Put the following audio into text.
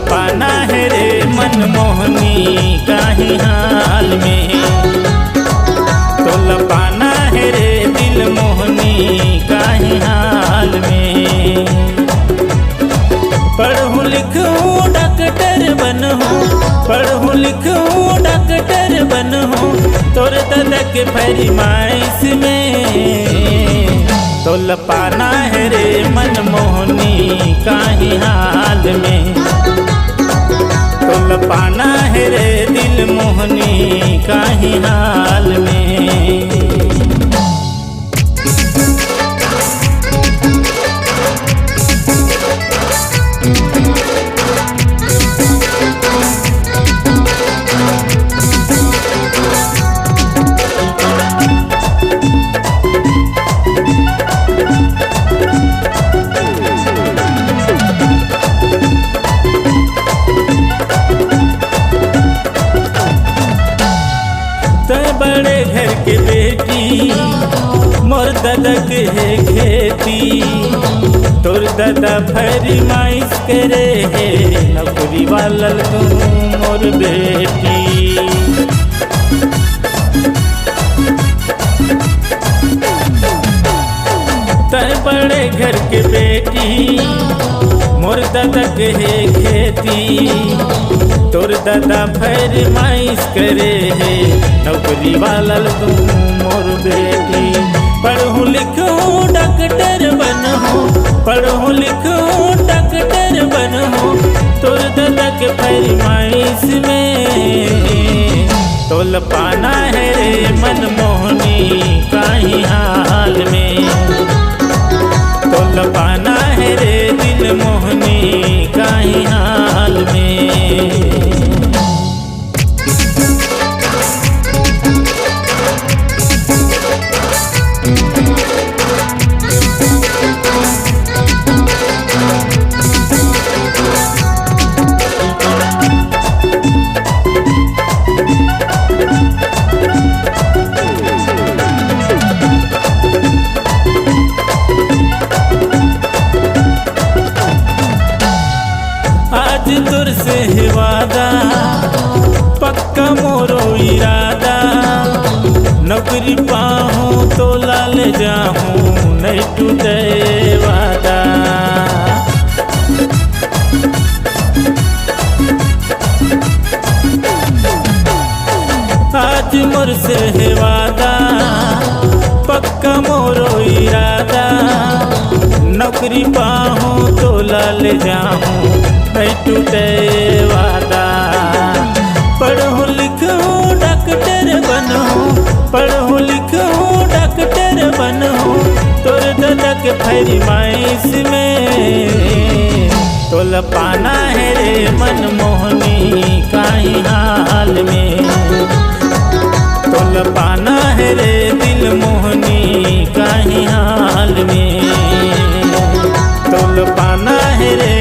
पाना है रे मनमोहनी काहे हाल में, तोल पाना है रे दिल मोहनी काहे हाल में। पढ़ूं लिखूं डॉक्टर बनूं, पढ़ूं लिखूं डॉक्टर बनूं, तोर दादा के फरमाइश में। तोल पाना है रे मनमोहनी काहे हाल में, तोल पाना है रे दिल मोहनी काहे हाल में। बड़े घर के बेटी मोर दादा के है खेती, तोर दादा फरमाइश करे है नौकरी वाला तू मोर बेटी। तय बड़े घर के बेटी मोर दादा के है खेती, तोर दादा फरमाइश करे है नौकरी वाला तू मोर बेटी। पढ़ूं लिखूं डॉक्टर बनूं, पढ़ूं लिखूं डॉक्टर बनूं, तोर दादा के फरमाइश में। तोल पाना है रे मनमोहनी काहे हाल में, तोल पाना है रे दिल मोहनी काहे हाल में। आज तोर से है वादा पक्का मोरो इरादा, नौकरी पाहूं तो लाल जाऊं नहीं टूटे वादा। आज मोर से है वादा पक्का मोरो इरादा, नौकरी पाहूं तो लाल जाऊं नहीं टूटे वादा। पढ़ूं लिखूं डॉक्टर बनूं, पढ़ूं लिखूं डॉक्टर बनूं, तोर दादा के फरमाइश में। तोल पाना है रे मनमोहनी काहे हाल में, तोल पाना है रे दिल मोहनी काहे हाल में, तोल पाना है रे